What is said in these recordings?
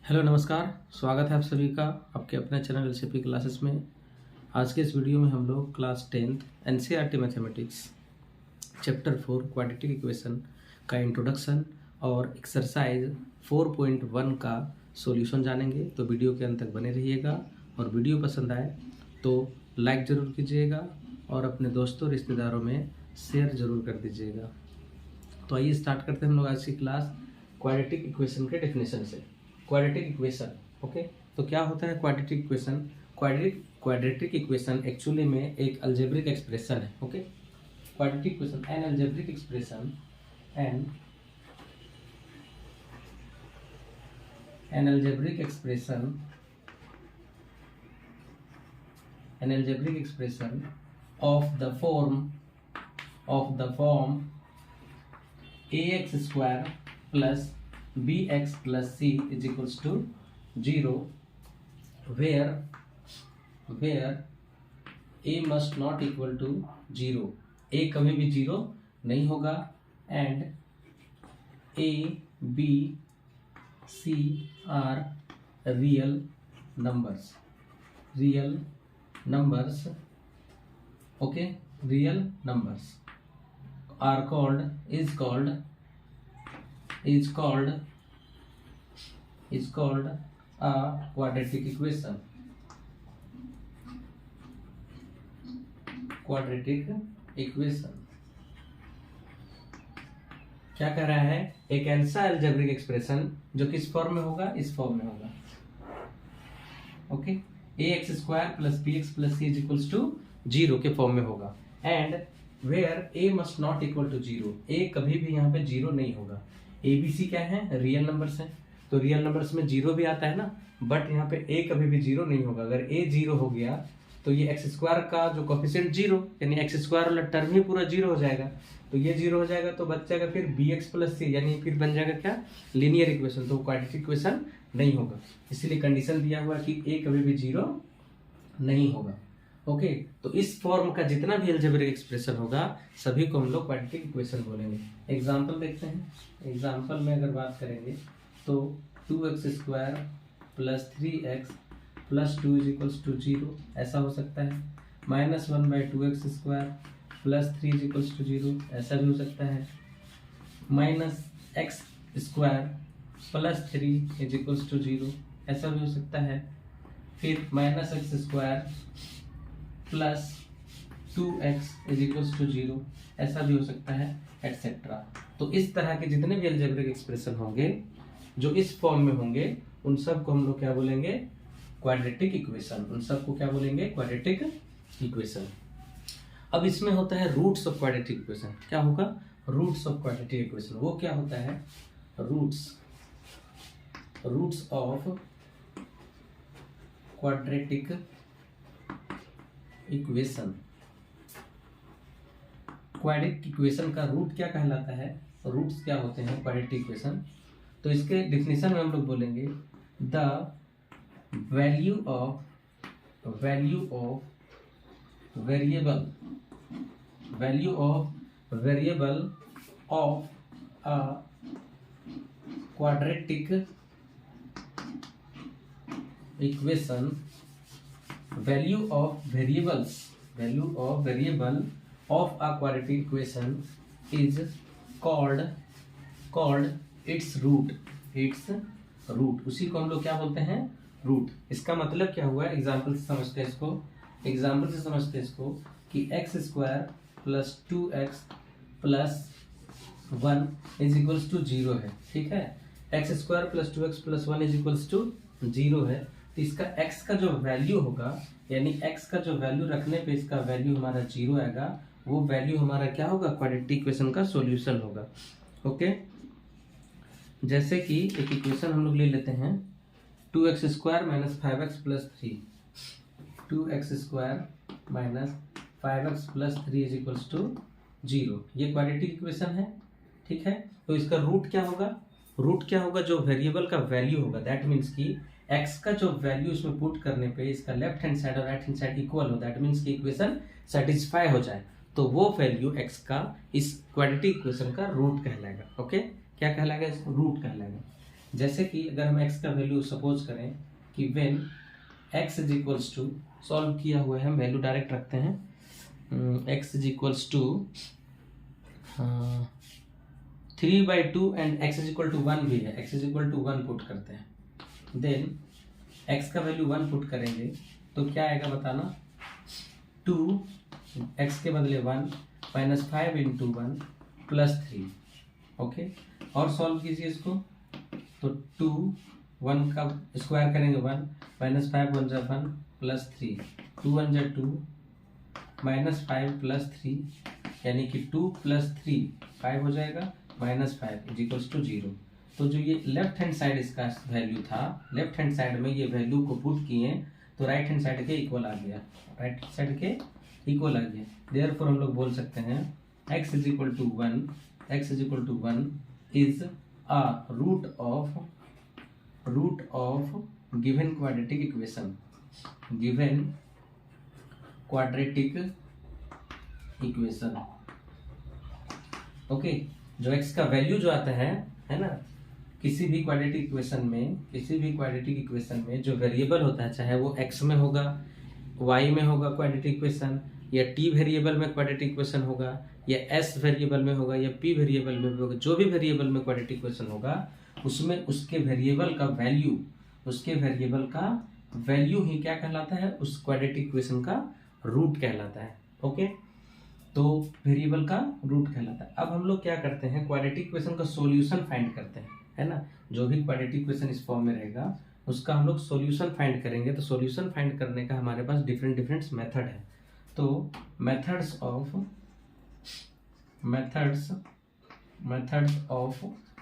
Hello नमस्कार, स्वागत है आप सभी का आपके अपने चैनल एलसीपी क्लासेस में। आज के इस वीडियो में हम लोग class 10th NCERT mathematics chapter 4 quadratic equation का इंट्रोडक्शन और एक्सरसाइज 4.1 का सॉल्यूशन जानेंगे। तो वीडियो के अंत तक बने रहिएगा और वीडियो पसंद आए तो लाइक ज़रूर कीजिएगा और अपने दोस्तों रिश्तेदारों में शेयर ज़रूर कर दीजिएगा। तो आइए स्टार्ट करते हैं हम लोग आज की क्लास क्वाड्रेटिक इक्वेशन के डेफिनेशन से। क्वाड्रेटिक इक्वेशन, ओके, तो क्या होता है quadratic equation? Quadratic equation actually में एक अलजेब्रिक एक्सप्रेशन है। Okay, quadratic equation N algebraic expression N algebraic expression of the form ax square plus bx plus c is equals to 0 where a must not equal to 0, a कभी भी 0 नहीं होगा and a b c are real numbers, okay, real numbers are is called a quadratic equation. क्या कह रहा है? एक ऐसा अलजेब्रिक एक्सप्रेशन जो किस फॉर्म में होगा? इस फॉर्म में होगा। Okay, ax square plus bx plus c is equals to 0 के फॉर्म में होगा and where a must not equal to 0, a कभी भी यहाँ पे 0 नहीं होगा। a b c क्या है? रियल नंबर्स हैं, तो रियल नंबर्स में 0 भी आता है ना, बट यहाँ पे a कभी भी 0 नहीं होगा। अगर a 0 हो गया तो ये एक्स स्क्वायर का जो कोफिशिएंट 0 यानी एक्स स्क्वायर वाला टर्म ही पूरा 0 हो जाएगा। तो ये 0 हो जाएगा तो बच जाएगा फिर bx प्लस c, यानी फिर बन जाएगा क्या? Linear equation. तो क्वाड्रेटिक इक्वेशन नहीं होगा, इसीलिए कंडीशन दिया हुआ कि a कभी भी 0 नहीं होगा। ओके, तो इस फॉर्म का जितना भी अलजेब्रिक एक्सप्रेशन होगा सभी को हम लोग क्वाड्रेटिक इक्वेशन बोलेंगे। एग्जांपल देखते हैं। एग्जांपल में अगर बात करेंगे तो 2x square plus 3x plus 2 is equals to 0 ऐसा हो सकता है। -1/2x square plus 3 is equals to 0 ऐसा भी हो सकता है। -x square plus 3 is equals to 0 ऐसा भी हो सकता है। फिर -x square plus 2x is equals to 0 ऐसा भी हो सकता है, एटसेट्रा। तो इस तरह के जितने भी अलजेब्रिक एक्सप्रेशन होंगे जो इस फॉर्म में होंगे उन सब को हम लोग क्या बोलेंगे? Quadratic equation. उन सब को क्या बोलेंगे? Quadratic equation. अब इसमें होता है रूट्स ऑफ क्वाड्रेटिक इक्वेशन। क्या होगा? Roots of quadratic equation. वो क्या होता है? Roots of quadratic equation. Quadratic equation का रूट क्या कहलाता है? रूट्स क्या होते हैं क्वाड्रेटिक इक्वेशन? तो इसके डिफिनेशन में हम लोग बोलेंगे the value of variable of a quadratic equation, value of variable of a quadratic equation is called its root। उसी को हम लोग क्या बोलते हैं? रूट। इसका मतलब क्या हुआ? एग्जाम्पल से समझते हैं इसको कि x square plus 2x plus 1 is equals to 0 है। ठीक है, x square plus 2x plus 1 is equals to 0 है। तो इसका x का जो वैल्यू होगा, यानी x का जो वैल्यू रखने पे इसका वैल्यू हमारा 0 आएगा, वो वैल्यू हमारा क्या होगा? क्वाड्रेटिक इक्वेशन का सॉल्यूशन होगा। ओके, जैसे कि एक इक्वेशन हम लोग ले लेते हैं 2x square minus 5x plus 3, 2x square minus 5x plus 3 is equals to 0। ये क्वाड्रेटिक इक्वेशन है। ठीक है, तो इसका रूट क्या होगा? जो वेरिएबल का वैल्यू होगा, दैट मीन्स कि x का जो वैल्यू इसमें पुट करने पे इसका लेफ्ट हैंड साइड और राइट हैंड साइड इक्वल हो, दैट मीन्स कि इक्वेशन सेटिस्फाई हो जाए, तो वो वैल्यू x का इस क्वाड्रेटिक इक्वेशन का रूट कहलाएगा। ओके, क्या कहलाएगा? रूट कहलाएगा। जैसे कि अगर हम x का वैल्यू सपोज करें कि when x is equals to, solve किया हुआ है, हम वैल्यू डायरेक्ट रखते हैं, x is equals to 3/2 and x is equal to 1 भी है, x is equal to 1 put करते हैं, देन x का वैल्यू 1 पुट करेंगे तो क्या आएगा बताना, 2 x के बदले 1 -5 इंटू 1 प्लस 3, ओके। और सॉल्व कीजिए इसको, तो 2 1 का स्क्वायर करेंगे 1 -5 1 जा 1 प्लस 3, 2 1 जा 2 -5 प्लस 3, यानी कि 2 प्लस 3 5 हो जाएगा, -5 इज इक्वल्स टू 0। तो जो ये लेफ्ट हैंड साइड इसका वैल्यू था, लेफ्ट हैंड साइड में ये वैल्यू को पुट किए तो राइट हैंड साइड के इक्वल आ गया, राइट साइड के इक्वल आ गया। देयरफॉर हम लोग बोल सकते हैं x is equal to 1, x is equal to 1 is a root of given quadratic equation, given quadratic equation, okay. जो x का वैल्यू जो आता है ना, किसी भी क्वाड्रेटिक इक्वेशन में, किसी भी क्वाड्रेटिक इक्वेशन में जो वेरिएबल होता है, चाहे वो x में होगा, y में होगा क्वाड्रेटिक इक्वेशन, या t वेरिएबल में क्वाड्रेटिक इक्वेशन होगा, या s वेरिएबल में होगा, या p वेरिएबल में होगा, जो भी वेरिएबल में क्वाड्रेटिक इक्वेशन होगा, उसमें उसके वेरिएबल का वैल्यू, उसके वेरिएबल का वैल्यू ही क्या कहलाता है, उस क्वाड्रेटिक इक्वेशन का रूट कहलाता है, ओके। तो वेरिएबल का रूट कहलाता है। अब हम लोग क्या करते हैं, क्वाड्रेटिक इक्वेशन का सॉल्यूशन फाइंड करते हैं, है ना। जो भी क्वाड्रेटिक इक्वेशन इस फॉर्म में रहेगा उसका हम लोग सॉल्यूशन फाइंड करेंगे। तो सॉल्यूशन फाइंड करने का हमारे पास डिफरेंट मेथड है। तो मेथड्स ऑफ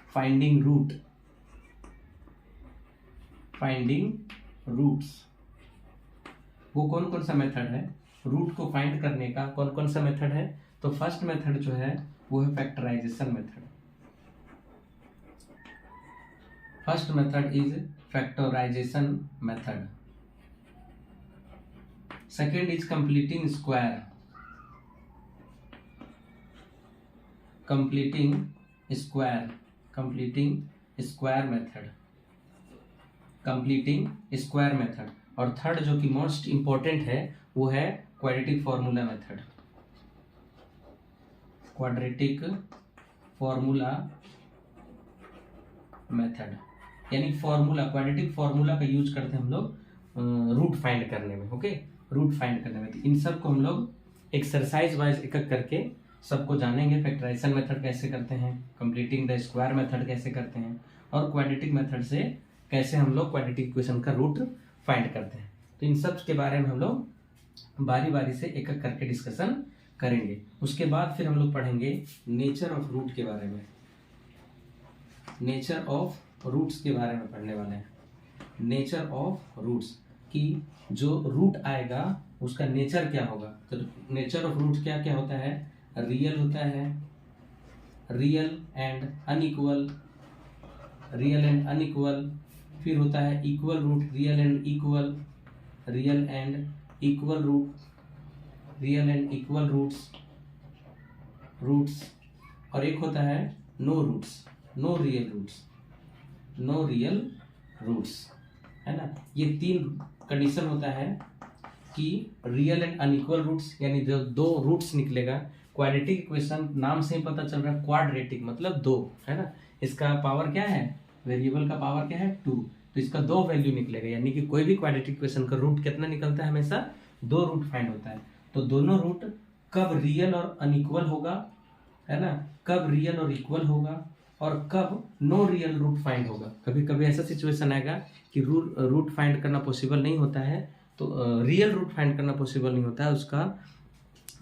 फाइंडिंग रूट्स, वो कौन कौन सा मेथड है, रूट को फाइंड करने का कौन कौन सा मेथड है। तो फर्स्ट मेथड जो है वो है factorisation method. First method is factorisation method. Second is completing square method. और थर्ड जो कि मोस्ट इंपॉर्टेंट है वो है क्वाड्रेटिक फॉर्मूला मेथड। यानी क्वाड्रेटिक फॉर्मूला का यूज करते हैं हम लोग रूट फाइंड करने में, ओके। रूट फाइंड करने में तो इन सब को हम लोग एक्सरसाइज वाइज एक एक करके सबको जानेंगे। फैक्टराइजेशन मेथड कैसे करते हैं, कंप्लीटिंग द स्क्वायर मेथड कैसे करते हैं, और क्वाड्रेटिक मेथड से कैसे हम लोग क्वाड्रेटिक इक्वेशन का रूट फाइंड करते हैं। तो इन सब के बारे में हम लोग बारी बारी से एक एक करके डिस्कशन करेंगे। उसके बाद फिर हम लोग पढ़ेंगे नेचर ऑफ रूट के बारे में, नेचर ऑफ रूट्स के बारे में पढ़ने वाले हैं। नेचर ऑफ रूट्स की जो रूट आएगा उसका नेचर क्या होगा। तो नेचर ऑफ रूट क्या क्या होता है, रियल होता है, रियल एंड अनइक्वल, फिर होता है equal root, real and equal roots, और एक होता है नो रियल रूट्स, है ना। ये तीन कंडीशन होता है कि रियल एंड अनइक्वल रूट्स, यानी जो दो रूट्स निकलेगा। क्वाड्रेटिक इक्वेशन नाम से ही पता चल रहा है, क्वाड्रेटिक मतलब दो, है ना। इसका पावर क्या है, वेरिएबल का पावर क्या है 2, तो इसका 2 वैल्यू निकलेगा। यानी कि कोई भी क्वाड्रेटिक इक्वेशन का रूट कितना निकलता है, हमेशा 2 रूट फाइंड होता है। तो दोनों रूट कब रियल और अनइक्वल होगा, है ना, कब रियल और इक्वल होगा, और कब नो रियल रूट फाइंड होगा। कभी कभी ऐसा सिचुएशन आएगा कि रूट फाइंड करना पॉसिबल नहीं होता है, तो रियल रूट फाइंड करना पॉसिबल नहीं होता है, उसका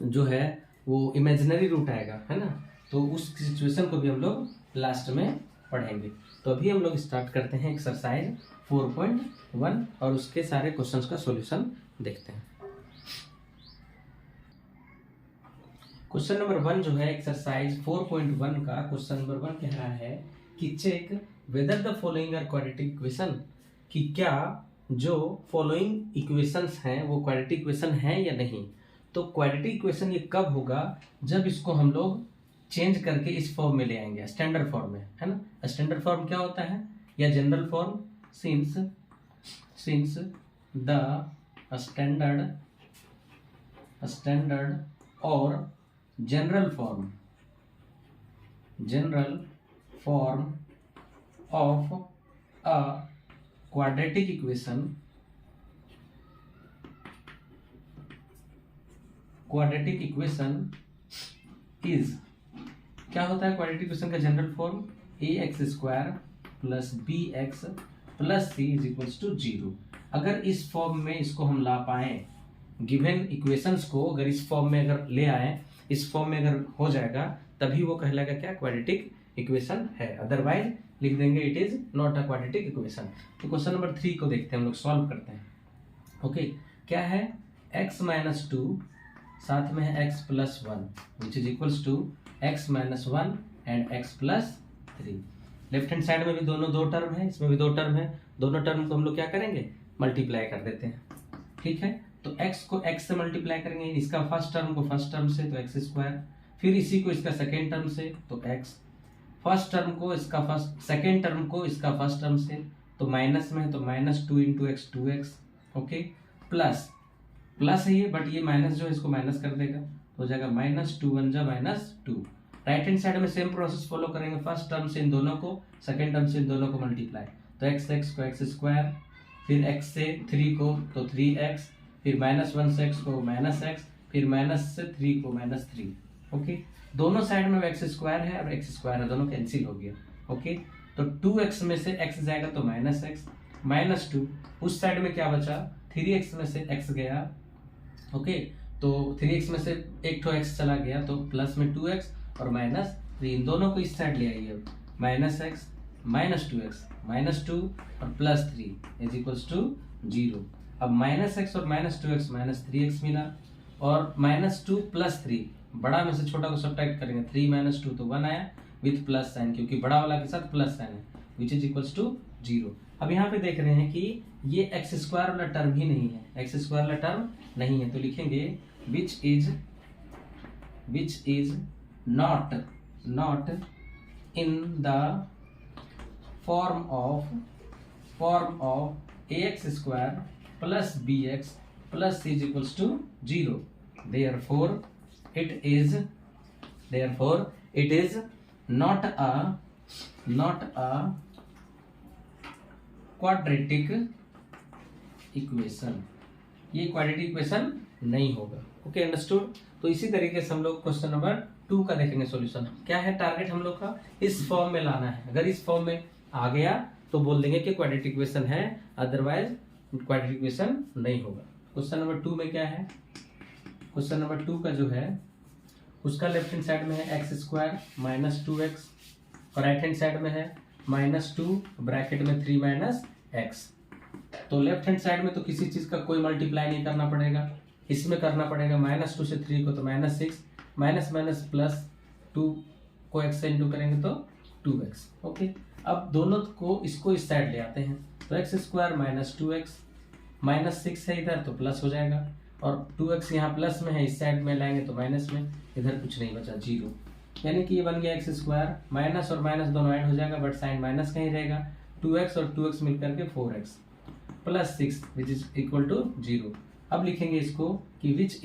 जो है वो इमेजिनरी रूट आएगा, है ना। तो उस सिचुएशन को भी हम लोग लास्ट में पढ़ेंगे। तो अभी हम लोग स्टार्ट करते हैं एक्सरसाइज 4.1 और उसके सारे क्वेश्चंस का सॉल्यूशन देखते हैं। क्वेश्चन नंबर 1 जो है एक्सरसाइज 4.1 का क्वेश्चन नंबर 1 कह रहा है कि check whether the following are quadratic equation, कि क्या जो फॉलोइंग इक्वेशंस हैं वो क्वाड्रेटिक इक्वेशन हैं या नहीं। तो क्वाड्रेटिक इक्वेशन ये कब होगा, जब इसको हम लोग चेंज करके इस फॉर्म में ले आएंगे, स्टैंडर्ड फॉर्म में, है ना। स्टैंडर्ड फॉर्म क्या होता है, या general form, since the standard और general form of a quadratic equation is, क्या होता है क्वाड्रेटिक इक्वेशन का general form, ax² plus bx plus c is equals to 0। अगर इस फॉर्म में इसको हम ला पाए, गिवन इक्वेशंस को अगर इस फॉर्म में अगर ले आए, इस फॉर्म में अगर हो जाएगा, तभी वो कहलाएगा क्या, क्वाड्रेटिक इक्वेशन है। अदरवाइज लिख देंगे it is not a quadratic equation. तो क्वेश्चन नंबर 3 को देखते हैं, हम लोग सॉल्व करते हैं। ओके, क्या है, x माइनस 2 साथ में है x plus 1 which is equals to x minus 1 and x plus 3। Left hand side में भी दोनों दो टर्म है, इसमें भी दो टर्म है, दोनों टर्म को हम लोग क्या करेंगे, मल्टीप्लाई कर देते हैं। ठीक है, तो x को x से मल्टीप्लाई करेंगे, इसका फर्स्ट टर्म को फर्स्ट टर्म से तो x², फिर इसी को इसका सेकेंड टर्म से तो x, फर्स्ट टर्म को इसका फर्स्ट, सेकेंड टर्म को इसका फर्स्ट टर्म से, तो माइनस में है तो -2 × x 2x। ओके, प्लस है ये, बट ये माइनस जो है इसको माइनस कर देगा, तो हो जाएगा -2 1 जा -2। राइट हैंड साइड में सेम प्रोसेस फॉलो करेंगे, फर्स्ट टर्म से इन दोनों को, सेकेंड टर्म से इन दोनों को मल्टीप्लाई, तो x को x², फिर x से 3 को तो 3x, फिर -1 से x को -x, फिर माइनस से 3 को -3। ओके, दोनों साइड में x² है और x² है, दोनों कैंसिल हो गया। ओके, तो 2x में से x जाएगा तो -x, -2, उस साइड में क्या बचा, 3x में से x गया। ओके, तो 3x में से एक तो x चला गया, तो प्लस में 2x और -3, इन दोनों को इस साइड ले आइए, -x -2x -2 और +3 इज इक्वल्स टू 0। अब -x और -2x -3x मिला, और -2 + 3, बड़ा में से छोटा को सब्ट्रैक्ट करेंगे, 3 - 2 तो 1 आया विथ प्लस साइन, क्योंकि बड़ा वाला के साथ प्लस साइन है, विच इज इक्वल्स टू 0। अब यहाँ पे देख रहे हैं कि ये x² वाला टर्म ही नहीं है, x² वाला टर्म नहीं है, तो लिखेंगे which is not in the form of ax² plus bx plus c is equals to 0। therefore it is not a quadratic equation, ये क्वाड्रेटिक इक्वेशन नहीं होगा। Okay, understood. तो इसी तरीके से हम लोग क्वेश्चन नंबर 2 का देखेंगे सॉल्यूशन। क्या है टारगेट हम लोग का, इस फॉर्म में लाना है, अगर इस फॉर्म में आ गया तो बोल देंगे कि क्वाड्रेटिक इक्वेशन है, अदरवाइज क्वाड्रेटिक इक्वेशन नहीं होगा। क्वेश्चन नंबर 2 में क्या है, क्वेश्चन नंबर 2 का जो है उसका लेफ्ट हैंड साइड में है x² - 2x और राइट हैंड साइड में है -2 ब्रैकेट में 3 - x। तो लेफ्ट हैंड साइड में तो किसी चीज का कोई मल्टीप्लाई नहीं करना पड़ेगा, इसमें करना पड़ेगा, -2 से 3 को तो -6, माइनस प्लस 2 को x से इंटू करेंगे तो 2x। ओके, अब दोनों को इसको इस साइड ले आते हैं, तो x² - 2x, -6 है इधर तो प्लस हो जाएगा, और 2x यहाँ प्लस में है, इस साइड में लाएंगे तो माइनस में, इधर कुछ नहीं बचा 0, यानी कि ये बन गया x², माइनस और माइनस दोनों ऐड हो जाएगा, बट साइन माइनस कहीं रहेगा, 2x और 2x मिलकर के 4x plus 6 which is equal to 0। अब लिखेंगे इसको कि which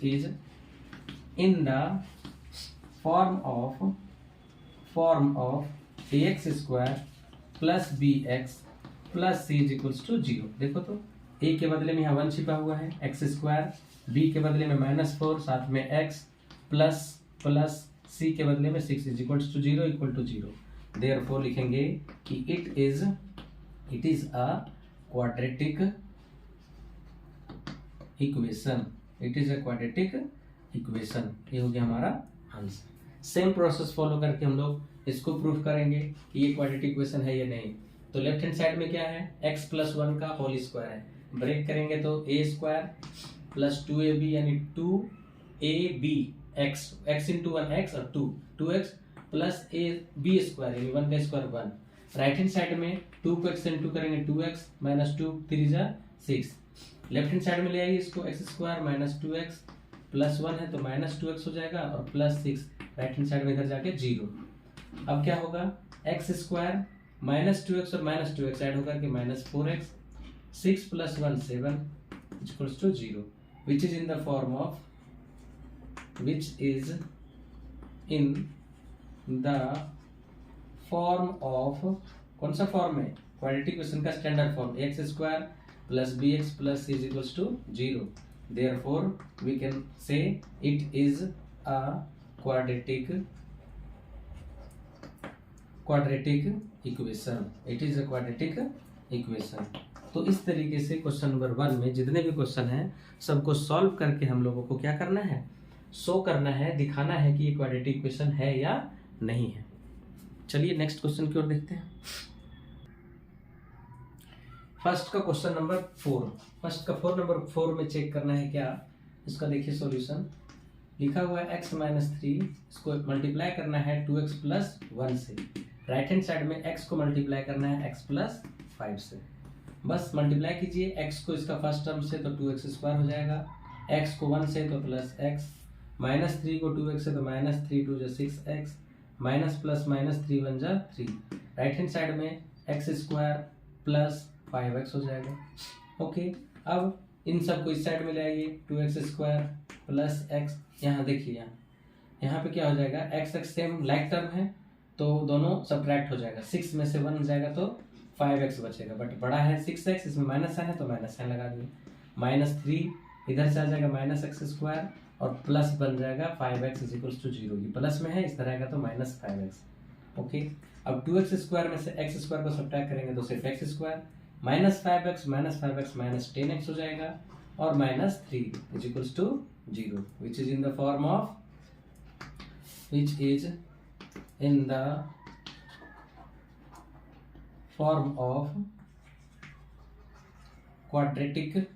is in the form of ax² plus bx plus c is equals to 0। देखो तो a के बदले में यहाँ 1 छिपा हुआ है, x², b के बदले में -4 साथ में x प्लस c के बदले में 6 is equals to 0 equal to 0। Therefore लिखेंगे कि it is a quadratic equation, ये हो गया हमारा आंसर। सेम प्रोसेस फॉलो करके हम लोग इसको प्रूफ करेंगे कि ये क्वाड्रेटिक इक्वेशन है या नहीं। तो लेफ्ट हैंड साइड में क्या है, x + 1 का होल स्क्वायर है, ब्रेक करेंगे तो a² प्लस 2ab यानी 2ab x इंटू 1x और 2x प्लस ab² यानी 1 का स्क्वायर 1। राइट हैंड साइड में 2 को x इंटू करेंगे 2x -2 3 जा 6। लेफ्ट हैंड साइड में ले आइए इसको, x² - 2x प्लस 1 है तो -2x हो जाएगा और प्लस 6, राइट हैंड साइड में इधर जाके 0। अब क्या होगा, x² -2x और -2x ऐड होकर के -4x, 6 + 1 7 equals to 0, which is in the form of, which is in the form of, कौन सा फॉर्म है, क्वाड्रेटिक इक्वेशन का standard form, x² + bx + c equals to 0, therefore we can say it is a quadratic equation, it is a quadratic equation. तो इस तरीके से question number 1 में जितने भी क्वेश्चन हैं सबको सॉल्व करके हम लोगों को क्या करना है, शो करना है, दिखाना है कि ये क्वाड्रेटिक इक्वेशन है या नहीं है। चलिए नेक्स्ट क्वेश्चन की ओर देखते हैं। फर्स्ट का क्वेश्चन नंबर 4, फर्स्ट का नंबर 4 में चेक करना है क्या, इसका देखिए सॉल्यूशन लिखा हुआ है x - 3, इसको मल्टीप्लाई करना है 2x + 1 से, राइट हैंड साइड में x को मल्टीप्लाई करना है x + 5 से, बस मल्टीप्लाई कीजिए, x को इसका फर्स्ट टर्म से तो 2x² हो जाएगा, x को 1 से तो +x, -3 को 2x से तो -3 2 = 6x, minus plus -3 1 = 3, right hand side में x² + 5x हो जाएगा। ओके, अब इन सबको इस साइड में ले आइए, 2x² + x, यहाँ देखिए यहाँ पे क्या हो जाएगा, x सेम लाइक टर्म है तो दोनों सब्ट्रैक्ट हो जाएगा, 6 में से 1 जाएगा तो 5x बचेगा, बट बड़ा है 6x, इसमें माइनस साइन है तो माइनस साइन लगा दिए, -3 इधर से आ जाएगा -x² और प्लस बन जाएगा 5x = 0, ये प्लस में है, इस तरह का तो -5x। ओके, अब 2x² में से x² को सब्ट्रैक्ट करेंगे तो सिर्फ x², -5x -10x हो जाएगा और -3 = 0, which is in the form of, which is in the form of quadratic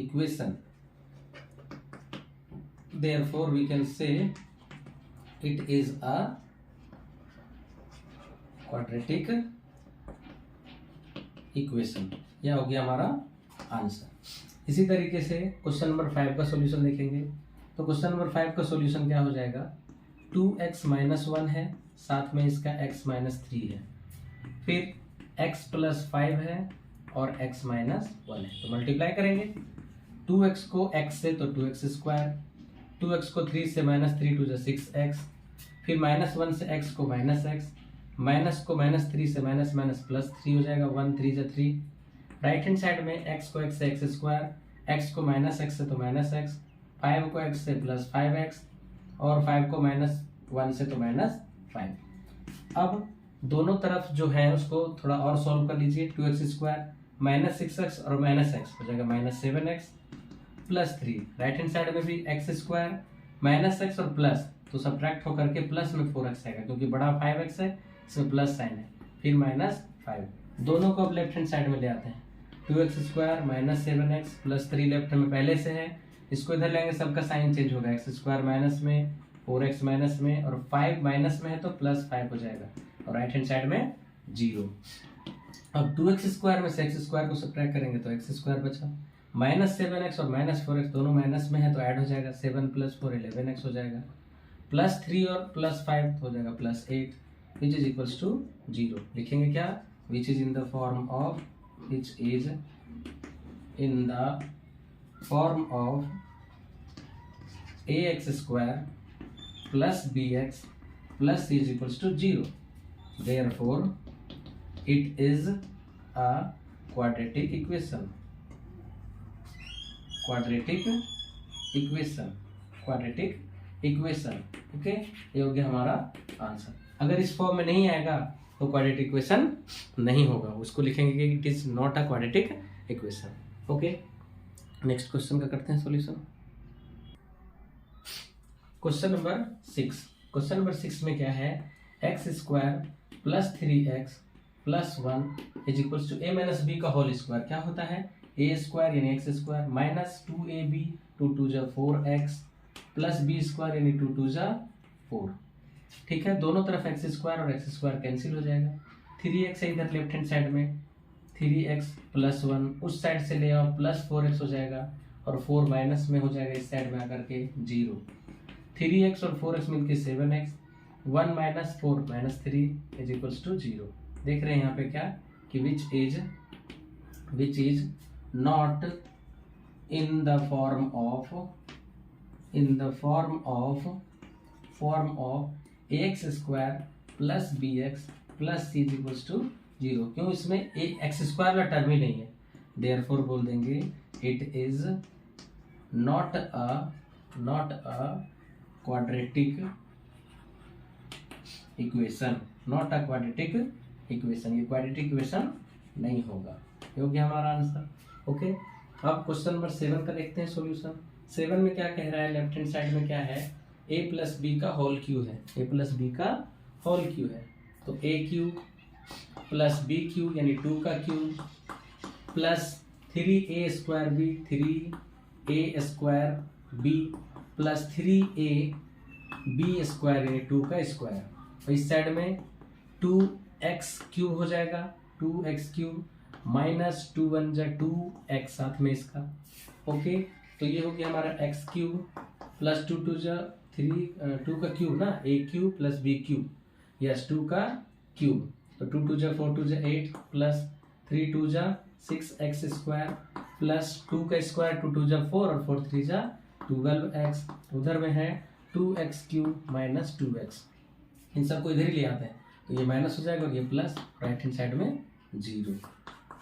equation, therefore we can say it is a quadratic equation, यह हो गया हमारा आंसर। इसी तरीके से क्वेश्चन नंबर 5 का सॉल्यूशन देखेंगे, तो क्वेश्चन नंबर 5 का सॉल्यूशन क्या हो जाएगा, 2x - 1 है, साथ में इसका x - 3 है, फिर x + 5 है और x - 1 है, तो मल्टीप्लाई करेंगे, 2x को x से तो 2x², 2x को 3 से -3 2 = 6x, फिर -1 से x को -x, माइनस को -3 से -3 हो जाएगा, 1 3 = 3, राइट हैंड साइड में x को x से x², x को -x से तो -x, 5 को x से +5x और 5 को -1 से तो -5। अब दोनों तरफ जो है उसको थोड़ा और सॉल्व कर लीजिए, 2x² -6x और -x हो जाएगा -7x + 3, राइट हैंड साइड में भी x² -x और प्लस तो सब्ट्रैक्ट होकर के प्लस में 4x आएगा, क्योंकि बड़ा 5x है, इसमें प्लस साइन है, फिर -5, दोनों को अब लेफ्ट हैंड साइड में ले आते हैं, 2x² -7x + 3 लेफ्ट में पहले से है, इसको इधर लेंगे, सबका साइन चेंज होगा, x² माइनस में, 4x माइनस में और 5 माइनस में है तो +5 हो जाएगा और राइट हैंड साइड में 0। अब 2x² में से x² को सब्ट्रैक्ट करेंगे तो x² बचा, -7x और -4x दोनों माइनस में है तो ऐड हो जाएगा, 7 + 4 11x हो जाएगा, +3 और +5 हो जाएगा +8, which is equals to 0। लिखेंगे क्या, which is in the form of, which is in the form of ax² + bx + c is equals to 0, therefore it is a quadratic equation, quadratic equation। Okay, ये हो गया हमारा answer. अगर इस form में नहीं आएगा तो क्वाड्रेटिक इक्वेशन नहीं होगा, उसको लिखेंगे कि it is not a quadratic equation. Okay, next question का करते हैं solution. Question number 6, question number 6 में क्या है, x² + 3x + 1 is equals to a - b का होल स्क्वायर, क्या होता है a² यानी x² minus 2ab 2 2 = 4x plus b² यानी 2 2 = 4। ठीक है, दोनों तरफ x² और x² कैंसिल हो जाएगा, 3x है इधर लेफ्ट हैंड साइड में, 3x + 1 उस साइड से ले आओ, +4x हो जाएगा और 4 माइनस में हो जाएगा इस साइड में आकर के 0, 3x और 4x मिलके 7x, 1 minus 4 minus 3 is equals to 0। देख रहे हैं यहाँ पे क्या कि which is not in the form of ax square plus b x plus c is equals to 0। क्यों? इसमें एक एक्स स्क्वायर वाला टर्म ही नहीं है, देयरफॉर बोल देंगे it is not a quadratic equation. Not a quadratic equation, ये क्वाड्रेटिक इक्वेशन नहीं होगा। ये हो गया हमारा आंसर। ओके, अब क्वेश्चन नंबर 7 का देखते हैं सॉल्यूशन। 7 में क्या कह रहा है? लेफ्ट हैंड साइड में क्या है? a प्लस बी का होल क्यूब है, a प्लस बी का होल क्यूब है। तो a cube plus b cube यानी 2 का cube plus 3a square b, 3a square b plus 3a b square यानी 2 का स्क्वायर। और इस साइड में 2x क्यूब हो जाएगा, 2x क्यूब माइनस 2 1 जा 2x साथ में इसका। ओके, तो ये हो गया हमारा x क्यूब प्लस 2 2 जा 3 2 का क्यूब ना, a cube plus b cube, yes 2 का क्यूब। तो 2 2 जा 4 2 जा 8 प्लस 3 2 जा 6x स्क्वायर प्लस 2 का स्क्वायर 2 2 जा 4 और 4 3 जा 12x। उधर में है 2x क्यूब माइनस 2x, इन सबको इधर ही ले आते हैं तो ये माइनस हो जाएगा और ये प्लस, राइट हैंड साइड में 0।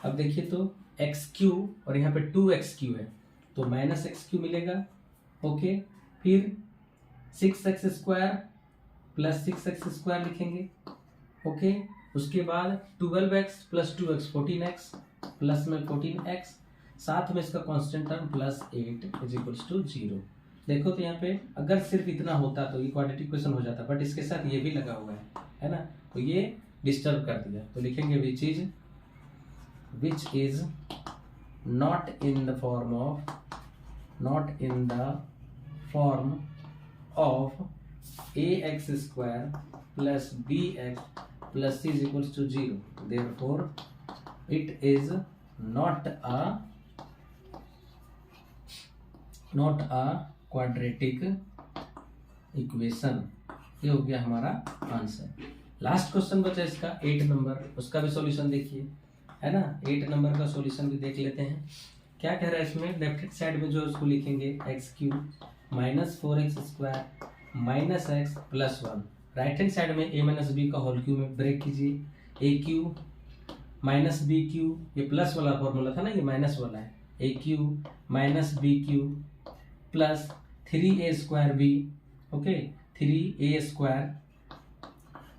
अब देखिए तो x क्यूब और यहाँ पे 2x क्यूब है तो माइनस एक्स क्यूब मिलेगा। ओके, फिर 6x square plus 6x square लिखेंगे। ओके, उसके बाद 12x plus 2x 14x plus में 14x, साथ में इसका constant term plus 8 is equals to 0। देखो तो यहाँ पे अगर सिर्फ इतना होता तो ये क्वाड्रेटिक इक्वेशन हो जाता, बट इसके साथ ये भी लगा हुआ है ना, तो ये डिस्टर्ब कर दिया। तो लिखेंगे which is not in the form of ax square plus bx plus c is equals to 0, therefore it is not a quadratic equation. ये हो गया हमारा आंसर। लास्ट क्वेश्चन बचा इसका 8 नंबर, उसका भी सॉल्यूशन देखिए, है ना। 8 नंबर का सॉल्यूशन भी देख लेते हैं। क्या कह रहा है इसमें? लेफ्ट साइड में जो उसको लिखेंगे x cube minus 4x square minus x plus 1, right hand side में a माइनस बी का होल क्यूब में ब्रेक कीजिए, a cube minus b cube, ये प्लस वाला फॉर्मूला था ना, ये माइनस वाला है, a cube minus b cube plus 3a square b. Okay, 3a square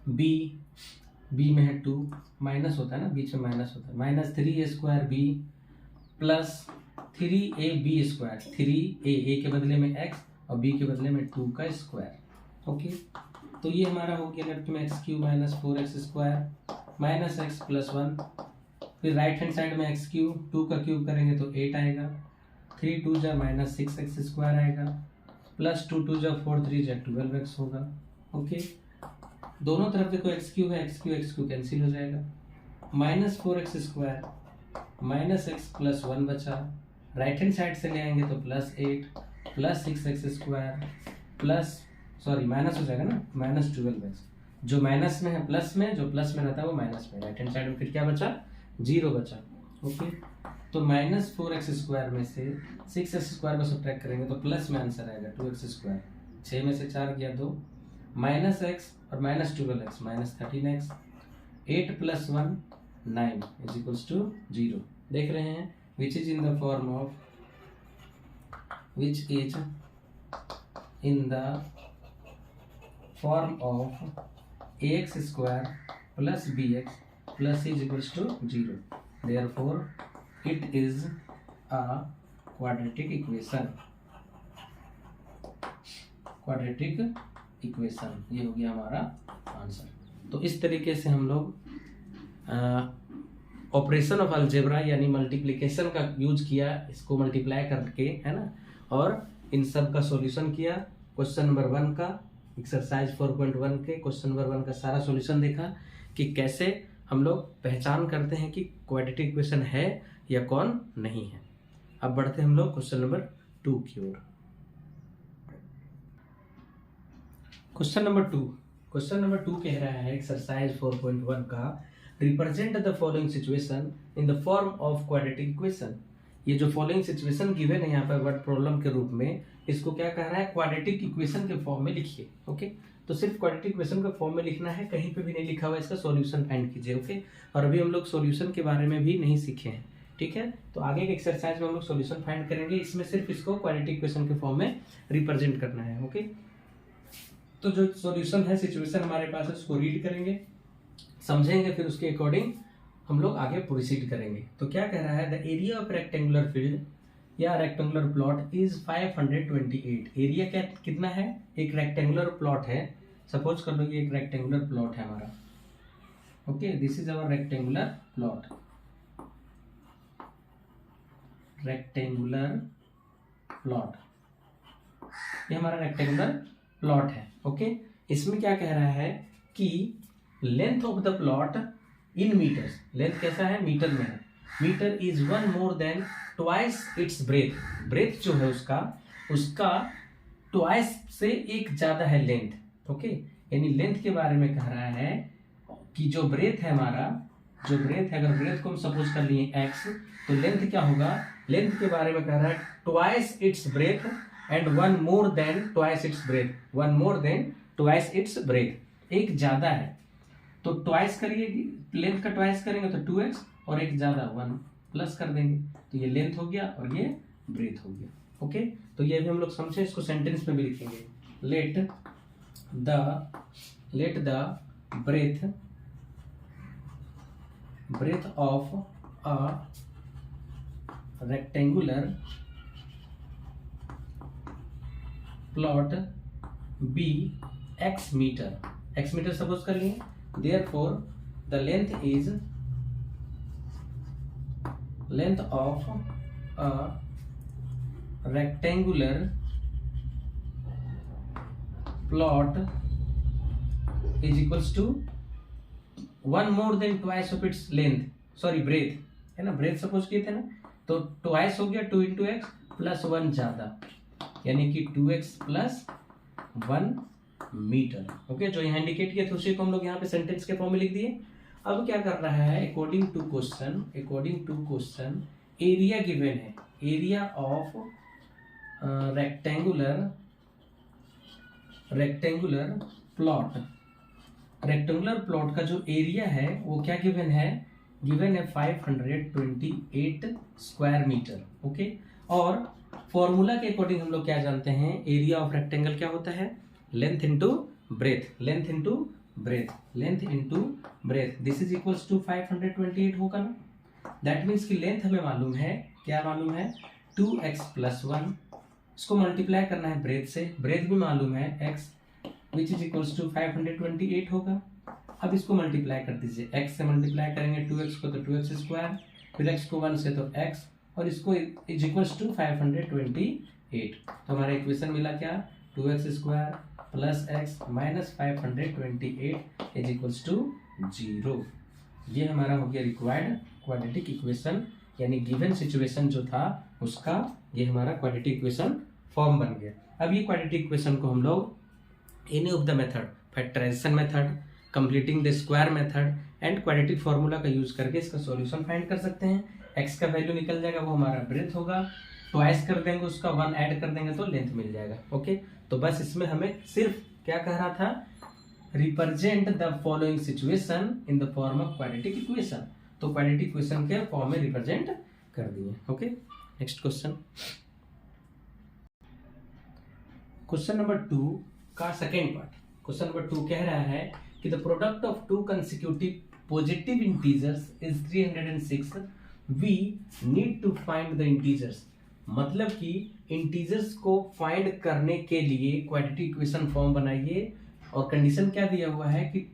b में है 2, माइनस होता है ना, बीच में माइनस होता है, minus 3a square b plus 3ab square, 3a के बदले में x और b के बदले में 2 का स्क्वायर। ओके, तो ये हमारा हो गया लेफ्ट में x cube minus 4x square minus x plus 1, फिर राइट हैंड साइड में एक्स क्यूब 2 का क्यूब करेंगे तो 8 आएगा, 3 2 जा माइनस 6x स्क्वायर आएगा प्लस 2 2 जा 4 3 जा 12x होगा। ओके, दोनों तरफ देखो एक्स क्यूब है, एक्स क्यूब कैंसिल हो जाएगा, minus 4x square minus x plus 1 बचा, राइट हैंड साइड से ले आएंगे तो plus 8 plus 6x square plus, sorry minus हो जाएगा ना, माइनस 12x, जो माइनस में है प्लस में, जो प्लस में रहता है वो माइनस में, राइट हैंड साइड में फिर क्या बचा? 0 बचा। ओके, तो माइनस 4x स्क्वायर में से 6x स्क्वायर को सब्ट्रैक्ट करेंगे तो प्लस में आंसर आएगा 2x स्क्वायर, 6 में से 4 गया 2, माइनस x और minus 12x minus 13x, 8 plus 1 9 is equals to 0। देख रहे हैं which is in the form of ax square plus bx plus c is equals to 0, therefore it is a quadratic equation. ये हो गया हमारा answer. तो इस तरीके से हम लोग ऑपरेशन ऑफ अलजेब्रा यानी मल्टीप्लिकेशन का यूज किया, इसको मल्टीप्लाई करके, है ना, और इन सब का सॉल्यूशन किया। क्वेश्चन नंबर 1 का एक्सरसाइज 4.1 के क्वेश्चन नंबर 1 का सारा सॉल्यूशन देखा कि कैसे हम लोग पहचान करते हैं कि क्वाड्रेटिक इक्वेशन है या कौन नहीं है। अब बढ़ते हम लोग क्वेश्चन नंबर 2 की ओर। क्वेश्चन नंबर 2 क्वेश्चन नंबर 2 कह रहा है एक्सरसाइज 4.1 का represent the following situation in the form of quadratic equation. ये जो फॉलोइंग सिचुएशन गिवन है यहाँ पर वर्ड प्रॉब्लम के रूप में, इसको क्या कह रहा है, क्वाड्रेटिक इक्वेशन के फॉर्म में लिखिए। ओके, तो सिर्फ क्वाड्रेटिक इक्वेशन के फॉर्म में लिखना है, कहीं पे भी नहीं लिखा हुआ, इसका सॉल्यूशन फाइंड कीजिए। ओके, और अभी हम लोग सॉल्यूशन के बारे में भी नहीं सीखे हैं, ठीक है। तो आगे के एक्सरसाइज में हम लोग सॉल्यूशन फाइंड करेंगे, इसमें सिर्फ इसको क्वाड्रेटिक इक्वेशन के फॉर्म में रिप्रेजेंट करना है। ओके, तो जो सॉल्यूशन है, सिचुएशन हमारे पास है, उसको रीड करेंगे, समझेंगे, फिर उसके अकॉर्डिंग हम लोग आगे प्रोसीड करेंगे। तो क्या कह रहा है, the area of rectangular field या रेक्टेंगुलर प्लॉट इज 528। एरिया क्या कितना है, एक रेक्टेंगुलर प्लॉट है, सपोज कर लो कि एक रेक्टेंगुलर प्लॉट है हमारा। Okay, this is our rectangular plot, rectangular plot, ये हमारा रेक्टेंगुलर प्लॉट है। ओके, इसमें क्या कह रहा है कि length of the plot in metres, length कैसा है, मीटर में है, metre is 1 more than twice its breadth, breadth जो है उसका ट्वाइस से एक ज्यादा है लेंथ। ओके, यानी लेंथ के बारे में कह रहा है कि जो ब्रेथ है हमारा, जो ब्रेथ है, अगर ब्रेथ को हम सपोज कर लिए x, तो लेंथ क्या होगा, लेंथ के बारे में कह रहा है twice its breath and 1 more than twice its breath, 1 more than twice its breath, एक ज्यादा है, तो ट्वाइस करिए, लेंथ का ट्वाइस करेंगे तो 2x, और एक ज्यादा 1 प्लस कर देंगे, तो ये लेंथ हो गया और ये ब्रेथ हो गया। ओके, तो ये भी हम लोग समझे, इसको सेंटेंस में भी लिखेंगे, let the breadth of a rectangular plot be x meter, x meter suppose कर लिए, therefore the length of a rectangular plot is equals to 1 more than twice of its length, sorry breadth है ना, breath suppose किए थे ना, तो twice हो गया 2 इंटू एक्स प्लस 1 ज्यादा, यानी कि 2x प्लस 1 मीटर। ओके, जो यहाँ इंडिकेट किया था उसी को हम लोग यहाँ पे सेंटेंस के फॉर्म में लिख दिए। अब क्या कर रहा है, according to question area given है, area of rectangular plot, rectangular plot का जो एरिया है वो क्या गिवन है, गिवन है 528 स्क्वायर मीटर। ओके, और फॉर्मूला के अकॉर्डिंग हम लोग क्या जानते हैं, एरिया ऑफ रेक्टेंगल क्या होता है, length into breadth, length into breadth, this is equals to 528 होगा ना। दैट मीन्स कि लेंथ हमें मालूम है, क्या मालूम है, 2x प्लस 1, इसको मल्टीप्लाई करना है ब्रेथ से, ब्रेथ भी मालूम है x, which is equals to 528 होगा। अब इसको मल्टीप्लाई कर दीजिए, x से मल्टीप्लाई करेंगे 2x को तो 2x स्क्वायर, फिर x को 1 से तो x, और इसको इज इक्वल्स टू 528। तो हमारा इक्वेशन मिला क्या, 2x square plus x minus 528 is equals to 0। ये हमारा हो गया रिक्वायर्ड क्वाड्रेटिक इक्वेशन, यानी गिवन सिचुएशन जो था उसका ये हमारा क्वाड्रेटिक इक्वेशन फॉर्म बन गया। अब ये क्वाड्रेटिक इक्वेशन को हम लोग any of the method, factorisation method, completing the square method and quadratic formula का यूज करके इसका सॉल्यूशन फाइंड कर सकते हैं। x का वैल्यू निकल जाएगा, वो हमारा ब्रेथ होगा, ट्वाइस कर देंगे उसका, 1 ऐड कर देंगे तो लेंथ मिल जाएगा। ओके, तो बस इसमें हमें सिर्फ क्या कह रहा था, represent the following situation in the form of quadratic equation, तो क्वाड्रेटिक इक्वेशन के फॉर्म में रिप्रेजेंट कर दिए। Okay, next question, question number 2 का सेकेंड पार्ट। क्वेश्चन नंबर 2 कह रहा है कि the product of 2 consecutive positive integers is 306, we need to find the integers, मतलब कि इंटीजर्स को फाइंड करने के लिए क्वाड्रेटिक इक्वेशन फॉर्म बनाइए, और कंडीशन क्या दिया हुआ है कि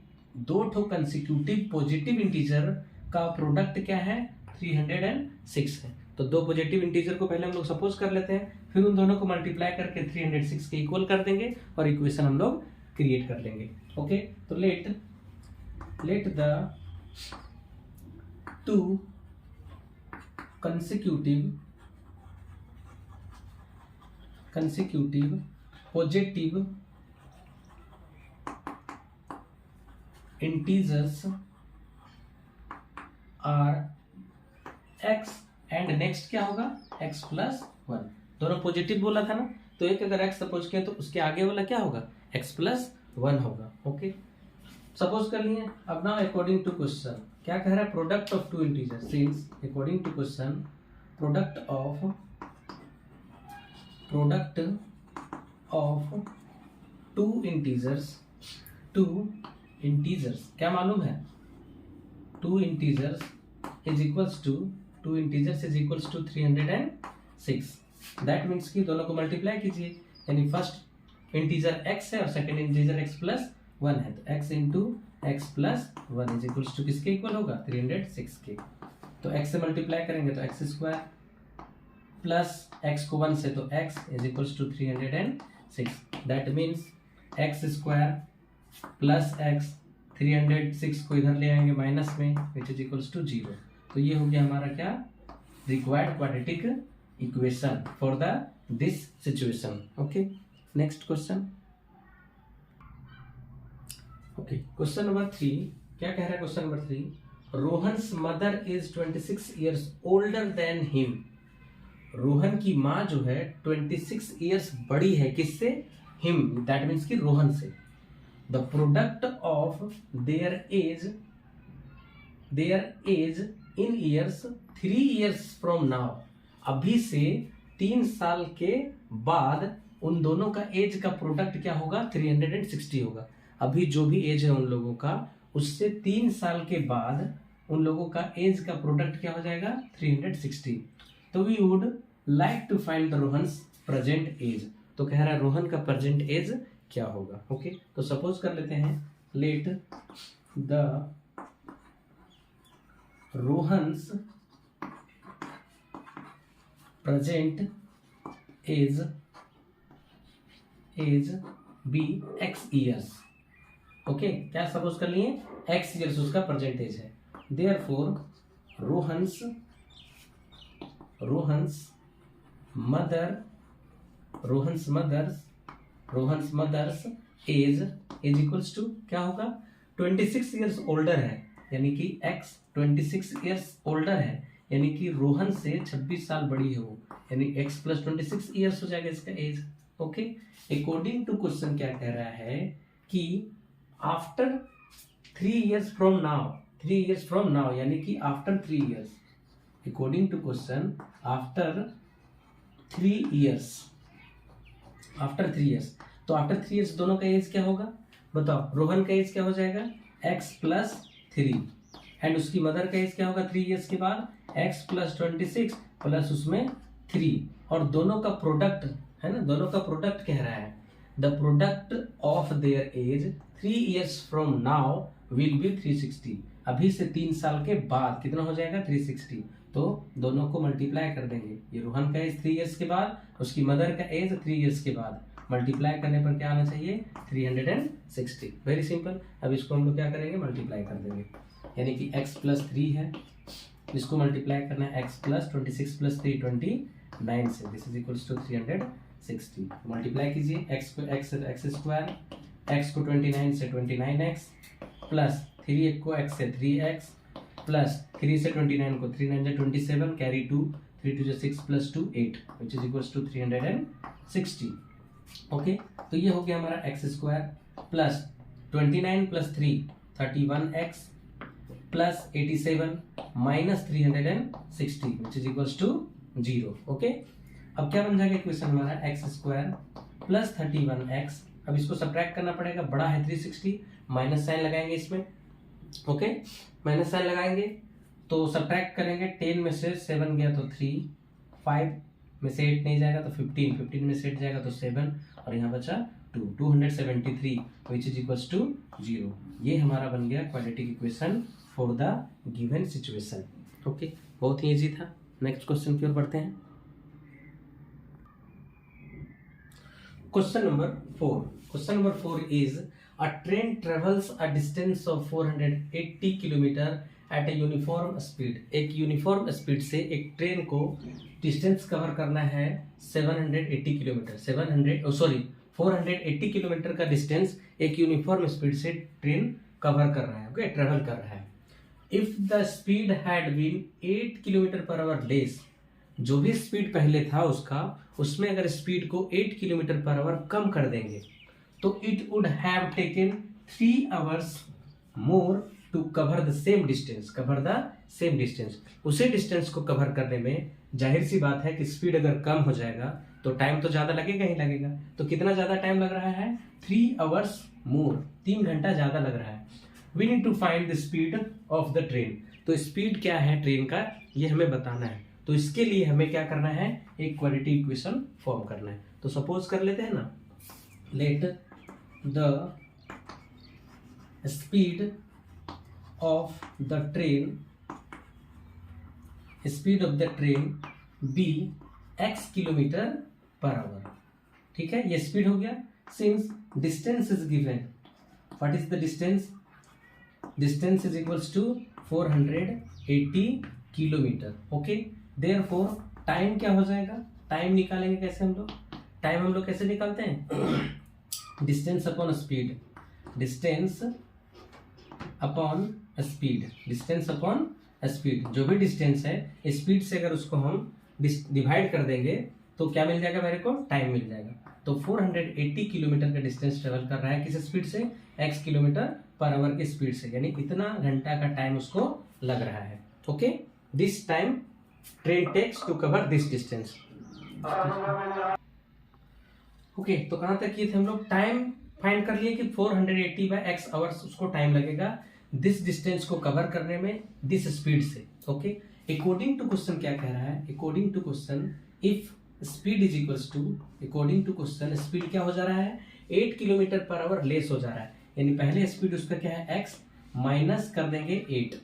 2 कंसेक्यूटिव पॉजिटिव इंटीजर का प्रोडक्ट क्या है, 306 है। तो 2 पॉजिटिव इंटीजर को पहले हम लोग सपोज कर लेते हैं, फिर उन दोनों को मल्टीप्लाई करके 306 के इक्वल कर देंगे और इक्वेशन हम लोग क्रिएट कर लेंगे। ओके, तो let the 2 consecutive positive integers are x and next क्या होगा x प्लस 1, दोनों पॉजिटिव बोला था ना, तो एक अगर x सपोज किया तो उसके आगे वाला क्या होगा x प्लस 1 होगा। ओके, सपोज कर लिए। अब ना अकॉर्डिंग टू क्वेश्चन क्या कह रहा है, product of two integer, since according to question product of two integers क्या मालूम है, two integers is equals to 306। That means कि दोनों को मल्टीप्लाई कीजिए, यानी फर्स्ट इंटीजर x है और सेकंड इंटीजर x प्लस 1 है, तो x into x plus 1 is equals to किसके इक्वल होगा 306 के। तो x से मल्टीप्लाई करेंगे तो एक्स स्क्वायर प्लस x को 1 से तो x is equals to 306। That means x square plus x 306 को इधर ले आएंगे माइनस में, विच इज इक्वल्स टू 0। तो ये हो गया हमारा क्या, required quadratic equation for this situation. Okay, next question. Okay, question number 3 क्या कह रहा है, question number 3, Rohan's mother is 26 years older than him. Rohan की माँ जो है 26 ईयर्स बड़ी है किससे, हिम, दैट मीन्स कि रोहन से। The product of their age in years 3 years from now. अभी से 3 साल के बाद उन दोनों का एज का प्रोडक्ट क्या होगा, 360 होगा। अभी जो भी एज है उन लोगों का, उससे 3 साल के बाद उन लोगों का एज का प्रोडक्ट क्या हो जाएगा, 360। तो we would like to find the Rohan's present age. तो कह रहा है रोहन का प्रेजेंट एज क्या होगा। ओके, तो सपोज कर लेते हैं, let the Rohan's present age be x years. Okay, क्या सपोज कर लिए, x ईयर्स उसका प्रेजेंट एज है। Therefore Rohan's mother's age is equals to क्या होगा, 26 ईयर्स ओल्डर है, यानी कि x 26 ईयर्स ओल्डर है, यानी कि रोहन से 26 साल बड़ी है वो, यानी x प्लस 26 ईयर्स हो जाएगा इसका age. Okay, according to question क्या कह रहा है कि आफ्टर 3 ईयर्स फ्रॉम नाउ, यानी कि after 3 years, according to question after 3 years, तो आफ्टर 3 ईयर्स दोनों का एज क्या होगा बताओ, रोहन का एज क्या हो जाएगा x प्लस 3 एंड उसकी मदर का एज क्या होगा 3 ईयर्स के बाद x प्लस 26 प्लस उसमें 3, और दोनों का प्रोडक्ट है ना, दोनों का प्रोडक्ट कह रहा है, the product of their age 3 years from now will be 360। अभी से 3 साल के बाद कितना हो जाएगा 360। तो दोनों को मल्टीप्लाई कर देंगे, ये रोहन का एज 3 ईयर्स के बाद, उसकी मदर का एज 3 ईयर्स के बाद, मल्टीप्लाई करने पर क्या आना चाहिए 360। Very simple. अब इसको हम लोग क्या करेंगे, मल्टीप्लाई कर देंगे, यानी कि x प्लस 3 है, इसको मल्टीप्लाई करना है x प्लस 26 प्लस 3 29 से, this is equals to 360। Multiply कीजिए, x को x से x स्क्वायर, x को 29 से 29x प्लस 3 को x से 3x प्लस 3 से 29 को 3 9 27, carry 2, 3 2 6 plus 2 8 which is equals to 360। Okay, तो ये हो गया हमारा x square plus 29 plus 3 31x plus 87 minus 360 which is equals to 0। Okay, अब क्या बन जाएगा इक्वेशन हमारा, x स्क्वायर प्लस 31x, अब इसको सब्ट्रैक्ट करना पड़ेगा, बड़ा है 360, माइनस साइन लगाएंगे इसमें। ओके, माइनस साइन लगाएंगे तो सब्ट्रैक्ट करेंगे, 10 में से 7 गया तो 3, 5 में से 8 नहीं जाएगा तो 15, 15 में से 8 जाएगा तो 7, और यहाँ बचा 2, 273 विच इज इक्वल्स टू 0। ये हमारा बन गया quadratic equation for the given situation. Okay, बहुत ही इजी था। नेक्स्ट क्वेश्चन की ओर बढ़ते हैं। Question number 4 is a train travels a distance of 480 kilometre at a uniform speed. एक यूनिफॉर्म स्पीड से एक ट्रेन को डिस्टेंस कवर करना है 780 किलोमीटर, 480 किलोमीटर का डिस्टेंस एक यूनिफॉर्म स्पीड से ट्रेन कवर कर रहा है, ओके, ट्रेवल कर रहा है। If the speed had been 8 kilometre per hour less, जो भी स्पीड पहले था उसका, उसमें अगर स्पीड को 8 किलोमीटर पर आवर कम कर देंगे तो it would have taken 3 hours more to cover the same distance. Cover the same distance, उसी डिस्टेंस को कवर करने में जाहिर सी बात है कि स्पीड अगर कम हो जाएगा तो टाइम तो ज्यादा लगेगा ही लगेगा। तो कितना ज्यादा टाइम लग रहा है? 3 आवर्स मोर, 3 घंटा ज्यादा लग रहा है। We need to find the speed of the train. तो स्पीड क्या है ट्रेन का, ये हमें बताना है। तो इसके लिए हमें क्या करना है? एक क्वाड्रेटिक इक्वेशन फॉर्म करना है। तो सपोज कर लेते हैं ना, let the speed of the train be x kilometre per hour. ठीक है, ये स्पीड हो गया। Since distance is given, what is the distance? Distance is equals to 480 kilometre. Okay, therefore time क्या हो जाएगा? टाइम निकालेंगे कैसे हम लोग? टाइम हम लोग कैसे निकालते हैं? Distance upon speed, distance upon speed, distance upon speed. जो भी डिस्टेंस है स्पीड से अगर उसको हम डिवाइड कर देंगे तो क्या मिल जाएगा मेरे को? टाइम मिल जाएगा। तो 480 किलोमीटर का डिस्टेंस ट्रेवल कर रहा है किस स्पीड से? x किलोमीटर पर आवर की स्पीड से, यानी इतना घंटा का टाइम उसको लग रहा है। Okay, this time train takes to cover this distance. Okay, तो कहां तक किए थे हम लोग? टाइम फाइंड कर लिए कि 480 बाय x आवर्स उसको टाइम लगेगा दिस डिस्टेंस को कवर करने में दिस स्पीड से। ओके, अकॉर्डिंग टू क्वेश्चन क्या कह रहा है? According to question if speed is equals to, according to question speed क्या हो जा रहा है? 8 किलोमीटर पर आवर लेस हो जा रहा है, यानी पहले स्पीड उसका क्या है? x माइनस कर देंगे 8,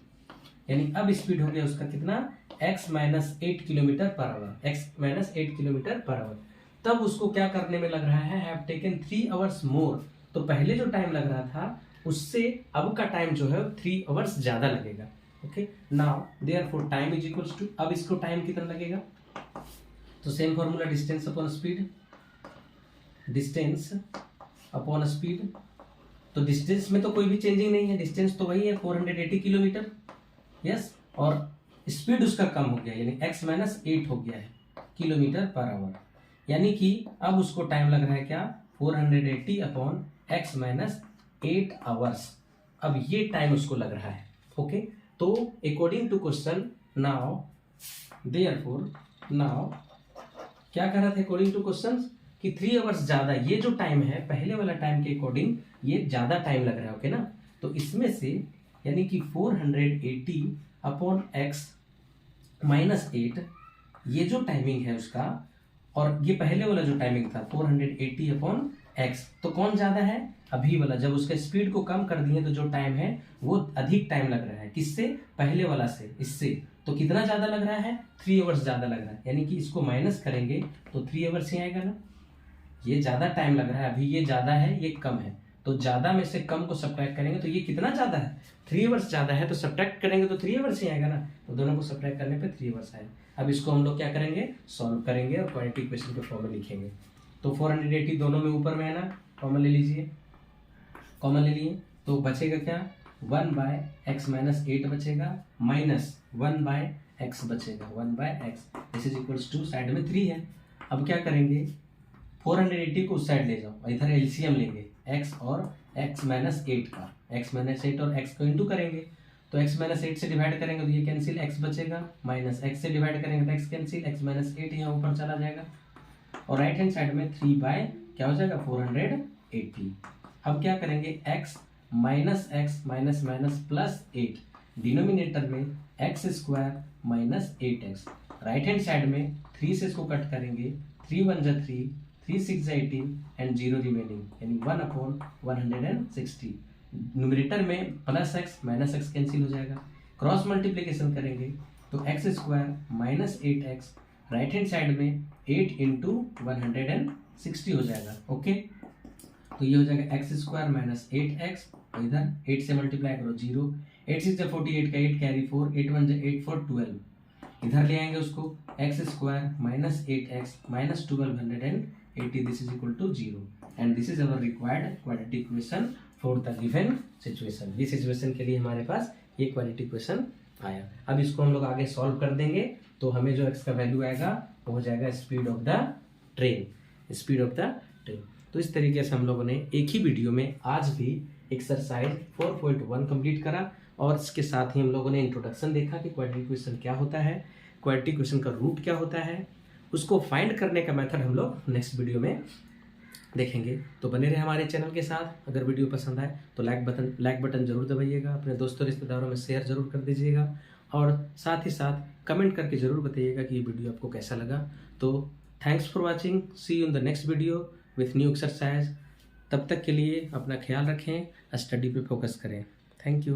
यानी अब स्पीड हो गया उसका कितना? x minus 8 kilometre per our, x minus 8 kilometre per our. तब उसको क्या करने में लग रहा है? हैव टेकन 3 आवर्स मोर। तो पहले जो टाइम लग रहा था उससे अब का टाइम जो है 3 आवर्स ज्यादा लगेगा। Okay, now therefore time is equals to, अब इसको टाइम कितना लगेगा? तो same formula, distance upon speed, distance upon speed. तो डिस्टेंस में तो कोई भी चेंजिंग नहीं है, डिस्टेंस तो वही है 480 किलोमीटर। यस, और स्पीड उसका कम हो गया, यानी x माइनस 8 हो गया है किलोमीटर पर आवर, यानी कि अब उसको टाइम लग रहा है क्या? 480 अपॉन x माइनस 8 आवर्स। अब ये टाइम उसको लग रहा है। ओके, तो according to question now, therefore now क्या कर रहा था अकॉर्डिंग टू क्वेश्चन कि 3 आवर्स ज्यादा, ये जो टाइम है पहले वाला टाइम के अकॉर्डिंग ये ज्यादा टाइम लग रहा है। ओके ना, तो इसमें से यानी कि 480 अपॉन x माइनस 8, ये जो टाइमिंग है उसका, और ये पहले वाला जो टाइमिंग था 480 अपॉन x, तो कौन ज्यादा है? अभी वाला। जब उसके स्पीड को कम कर दिए तो जो टाइम है वो अधिक टाइम लग रहा है, किससे? पहले वाला से, इससे। तो कितना ज्यादा लग रहा है? 3 आवर्स ज्यादा लग रहा है, यानी कि इसको माइनस करेंगे तो 3 आवर्स ही आएगा ना। ये ज्यादा टाइम लग रहा है, अभी ये ज्यादा है ये कम है, तो ज्यादा में से कम को सब्ट्रैक्ट करेंगे तो ये कितना ज्यादा है? 3 आवर्स ज्यादा है, तो सब्ट्रैक्ट करेंगे तो 3 आवर्स ही आएगा ना। तो दोनों को सब्ट्रैक्ट करने पे 3 आवर्स आएगा। अब इसको हम लोग क्या करेंगे? सॉल्व करेंगे और क्वाड्रेटिक इक्वेशन के फॉर्म में लिखेंगे। तो 480 दोनों में ऊपर में है ना, कॉमन ले लीजिए, कॉमन ले लिए तो बचेगा क्या? 1 बाय एक्स माइनस 8 बचेगा, माइनस 1 बाय एक्स बचेगा, 1 by x. This is equals to, side में 3 है। अब क्या करेंगे? 480 को उस साइड ले जाओ, इधर एलसीएम लेंगे x और x माइनस 8 का, x माइनस 8 और x को इंटू करेंगे तो x माइनस 8 से डिवाइड करेंगे तो ये कैंसिल, x बचेगा, माइनस x से डिवाइड करेंगे तो x कैंसिल, x माइनस 8 यहाँ ऊपर चला जाएगा, और राइट हैंड साइड में 3 बाय क्या हो जाएगा? 480। अब क्या करेंगे? x minus x minus minus plus 8, denominator में x square minus 8x, right hand side में 3 से इसको कट करेंगे, 3 1 जा 3, 3 6 जा 18 एंड 0 रिमेनिंग, यानी 1 अपॉन 160। न्यूमरेटर में plus x minus x cancel हो जाएगा, क्रॉस मल्टीप्लीकेशन करेंगे तो x square minus 8x, right hand side में 8 इंटू 160 हो जाएगा। ओके, तो ये हो जाएगा x स्क्वायर माइनस 8x, इधर 8 से मल्टीप्लाई करो 0, 8 6 जा 48 का 8 कैरी 4, 8 1 जा 8 4 12, इधर ले आएंगे उसको, x square minus 8x minus 1280, this is equal to 0 and this is our required quadratic equation for the given situation. ये सिचुएशन के लिए हमारे पास ये क्वाड्रेटिक इक्वेशन आया। अब इसको हम लोग आगे सॉल्व कर देंगे तो हमें जो x का वैल्यू आएगा वो हो जाएगा speed of the train, speed of the train. तो इस तरीके से हम लोगों ने एक ही वीडियो में आज भी एक्सरसाइज 4.1 कंप्लीट करा और इसके साथ ही हम लोगों ने इंट्रोडक्शन देखा कि क्वाड्रेटिक इक्वेशन क्या होता है, क्वाड्रेटिक इक्वेशन का रूट क्या होता है, उसको फाइंड करने का मेथड हम लोग नेक्स्ट वीडियो में देखेंगे। तो बने रहे हमारे चैनल के साथ। अगर वीडियो पसंद आए तो लाइक बटन जरूर दबाइएगा, अपने दोस्तों रिश्तेदारों में शेयर जरूर कर दीजिएगा और साथ ही साथ कमेंट करके जरूर बताइएगा कि ये वीडियो आपको कैसा लगा। तो thanks for watching, see you in the next video with new exercise. तब तक के लिए अपना ख्याल रखें, स्टडी पे फोकस करें। Thank you.